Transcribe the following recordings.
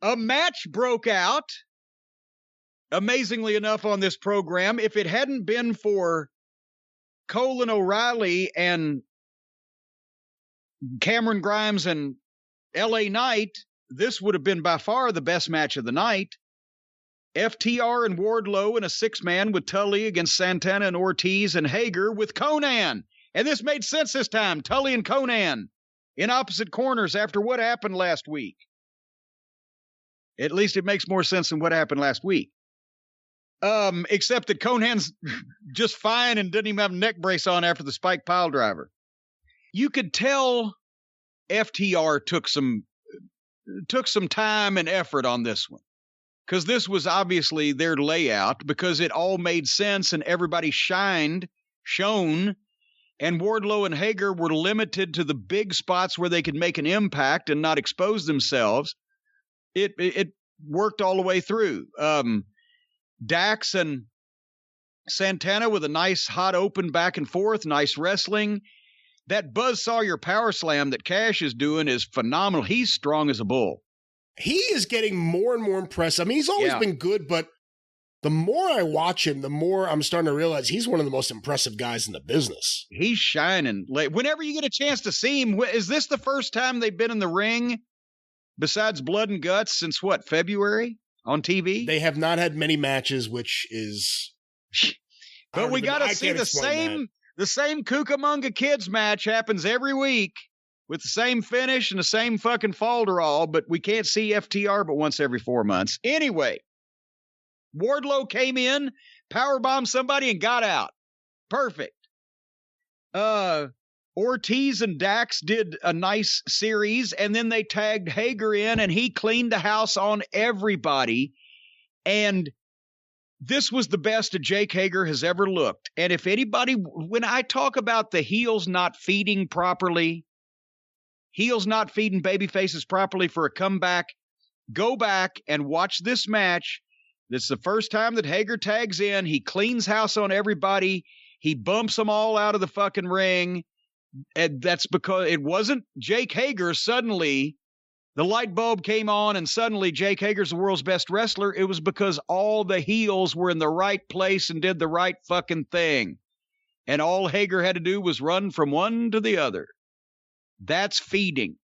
A match broke out, amazingly enough, on this program. If it hadn't been for Colin O'Reilly and Cameron Grimes and LA Knight, this would have been by far the best match of the night. FTR and Wardlow in a 6-man with Tully against Santana and Ortiz and Hagar with Konnan. And this made sense this time. Tully and Konnan in opposite corners after what happened last week. At least it makes more sense than what happened last week. Except that Konnan's just fine and didn't even have a neck brace on after the spike pile driver. You could tell FTR took some time and effort on this one, because this was obviously their layout, because it all made sense and everybody shone, and Wardlow and Hagar were limited to the big spots where they could make an impact and not expose themselves. It worked all the way through. Dax and Santana with a nice hot open back and forth, nice wrestling. That Buzz Sawyer power slam that Cash is doing is phenomenal. He's strong as a bull. He is getting more and more impressive. I mean, he's always been good, but the more I watch him, the more I'm starting to realize he's one of the most impressive guys in the business. He's shining. Whenever you get a chance to see him, is this the first time they've been in the ring besides Blood and Guts since what, February on TV? They have not had many matches, which is... But we got to see the same Cucamonga Kids match happens every week with the same finish and the same fucking falderall, but we can't see FTR but once every 4 months. Anyway, Wardlow came in, powerbombed somebody, and got out. Perfect. Ortiz and Dax did a nice series, and then they tagged Hagar in, and he cleaned the house on everybody. And this was the best that Jake Hager has ever looked. And if anybody, when I talk about the heels not feeding properly, heels not feeding baby faces properly for a comeback, go back and watch this match. This is the first time that Hager tags in. He cleans house on everybody. He bumps them all out of the fucking ring. And that's because it wasn't Jake Hager suddenly. The light bulb came on and suddenly Jake Hager's the world's best wrestler. It was because all the heels were in the right place and did the right fucking thing. And all Hager had to do was run from one to the other. That's feeding.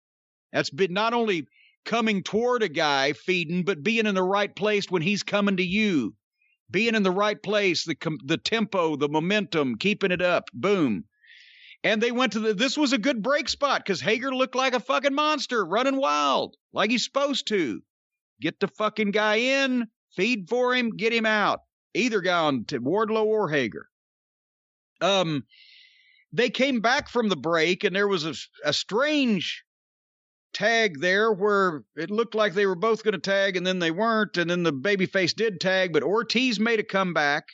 That's been not only coming toward a guy feeding, but being in the right place when he's coming to you. Being in the right place, the tempo, the momentum, keeping it up. Boom. And they went to this was a good break spot because Hager looked like a fucking monster running wild, like he's supposed to. Get the fucking guy in, feed for him, get him out. Either guy on Wardlow or Hager. They came back from the break, and there was a strange tag there where it looked like they were both going to tag, and then they weren't, and then the babyface did tag, but Ortiz made a comeback.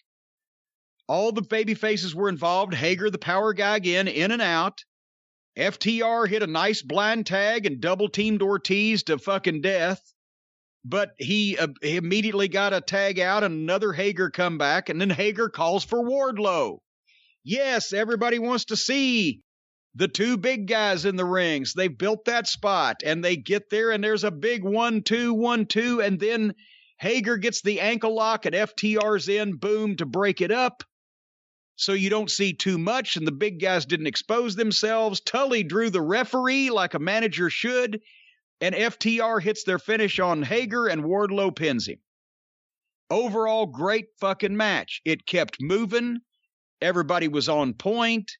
All the baby faces were involved. Hager, the power guy again, in and out. FTR hit a nice blind tag and double-teamed Ortiz to fucking death. But he immediately got a tag out and another Hager comeback, and then Hager calls for Wardlow. Yes, everybody wants to see the two big guys in the rings. They built that spot, and they get there, and there's a big 1-2, 1-2, and then Hager gets the ankle lock, and FTR's in, boom, to break it up. So you don't see too much, and the big guys didn't expose themselves. Tully drew the referee like a manager should, and FTR hits their finish on Hager, and Wardlow pins him. Overall, great fucking match. It kept moving. Everybody was on point.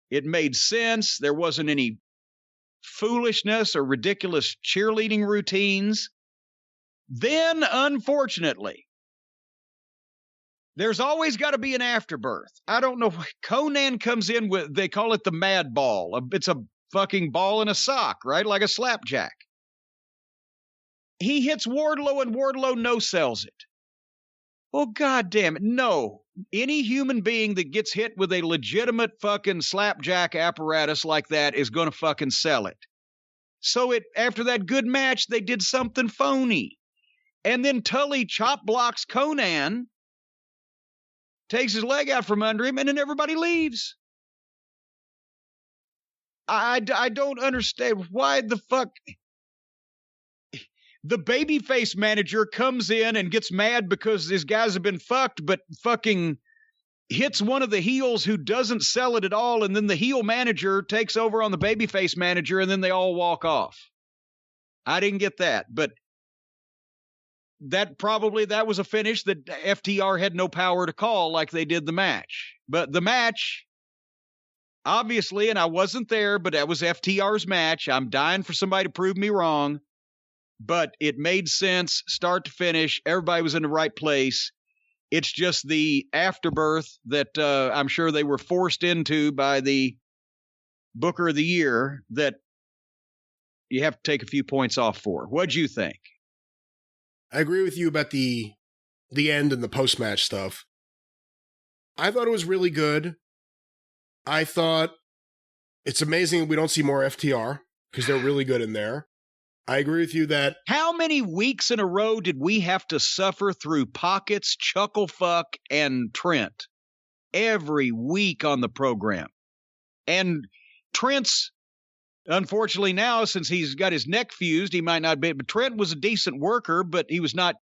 It made sense. There wasn't any foolishness or ridiculous cheerleading routines. Then, unfortunately, there's always got to be an afterbirth. I don't know. Konnan comes in with, they call it the mad ball. It's a fucking ball in a sock, right? Like a slapjack. He hits Wardlow and Wardlow no-sells it. Well, goddamn it, no. Any human being that gets hit with a legitimate fucking slapjack apparatus like that is going to fucking sell it. So after that good match, they did something phony. And then Tully chop blocks Konnan, takes his leg out from under him, and then everybody leaves. I don't understand why the fuck. the babyface manager comes in and gets mad because his guys have been fucked, but fucking hits one of the heels who doesn't sell it at all, and then the heel manager takes over on the babyface manager, and then they all walk off. I didn't get that, but that was a finish that FTR had no power to call like they did the match. But the match, obviously, and I wasn't there, but that was FTR's match. I'm dying for somebody to prove me wrong, but it made sense start to finish. Everybody was in the right place. It's just the afterbirth that I'm sure they were forced into by the Booker of the Year that you have to take a few points off for. What'd you think? I agree with you about the end and the post-match stuff. I thought it was really good. I thought it's amazing we don't see more FTR because they're really good in there. I agree with you that... How many weeks in a row did we have to suffer through Pockets, Chucklefuck, and Trent? Every week on the program. And Trent's, unfortunately now, since he's got his neck fused, he might not be... But Trent was a decent worker, but he was not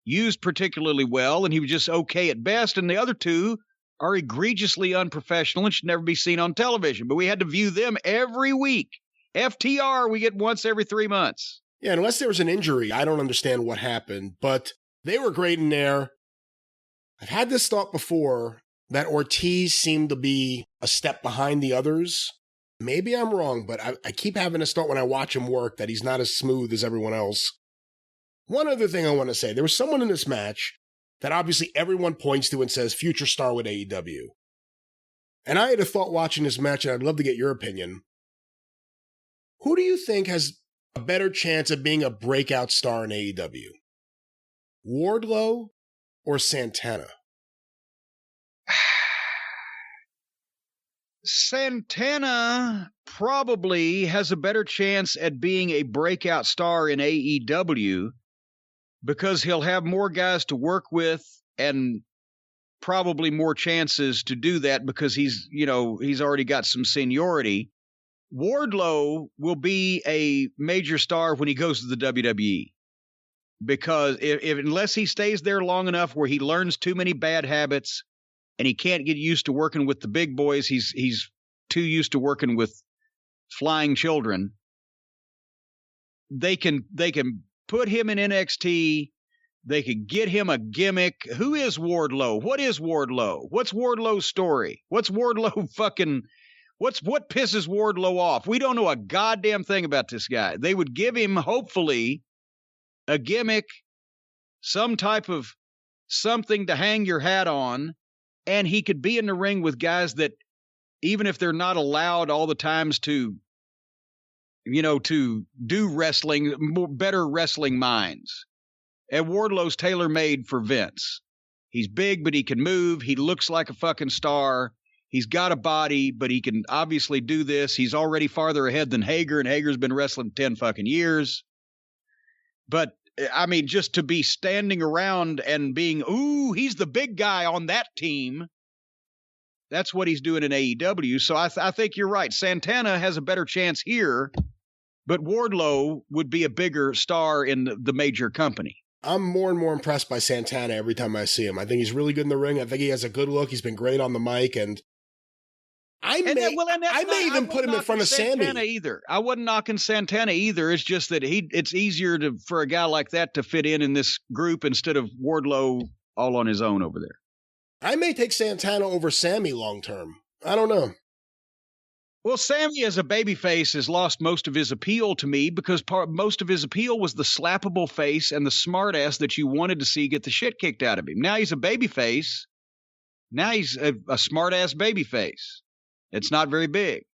used particularly well, and he was just okay at best. And the other two are egregiously unprofessional and should never be seen on television. But we had to view them every week. FTR, we get once every 3 months. Yeah, unless there was an injury, I don't understand what happened, but they were great in there. I've had this thought before that Ortiz seemed to be a step behind the others. Maybe I'm wrong, but I keep having this thought when I watch him work that he's not as smooth as everyone else. One other thing I want to say, there was someone in this match that obviously everyone points to and says, future star with AEW. And I had a thought watching this match, and I'd love to get your opinion. Who do you think has a better chance of being a breakout star in AEW? Wardlow or Santana? Santana probably has a better chance at being a breakout star in AEW because he'll have more guys to work with and probably more chances to do that because he's already got some seniority. Wardlow will be a major star when he goes to the WWE because unless he stays there long enough where he learns too many bad habits and he can't get used to working with the big boys, he's too used to working with flying children. They can put him in NXT. They could get him a gimmick. Who is Wardlow? What is Wardlow? What's Wardlow's story? What's Wardlow fucking... What pisses Wardlow off? We don't know a goddamn thing about this guy. They would give him, hopefully, a gimmick, some type of something to hang your hat on, and he could be in the ring with guys that, even if they're not allowed all the times to do wrestling, better wrestling minds. And Wardlow's tailor-made for Vince. He's big, but he can move. He looks like a fucking star. He's got a body, but he can obviously do this. He's already farther ahead than Hagar, and Hagar's been wrestling 10 fucking years. But, I mean, just to be standing around and being, ooh, he's the big guy on that team, that's what he's doing in AEW. So I think you're right. Santana has a better chance here, but Wardlow would be a bigger star in the major company. I'm more and more impressed by Santana every time I see him. I think he's really good in the ring. I think he has a good look. He's been great on the mic, and I may even put him in front of Santana Sammy. Either. I wasn't knocking Santana either. It's just that it's easier for a guy like that to fit in this group instead of Wardlow all on his own over there. I may take Santana over Sammy long term. I don't know. Well, Sammy as a babyface has lost most of his appeal to me because most of his appeal was the slappable face and the smartass that you wanted to see get the shit kicked out of him. Now he's a babyface. Now he's a smartass babyface. It's not very big.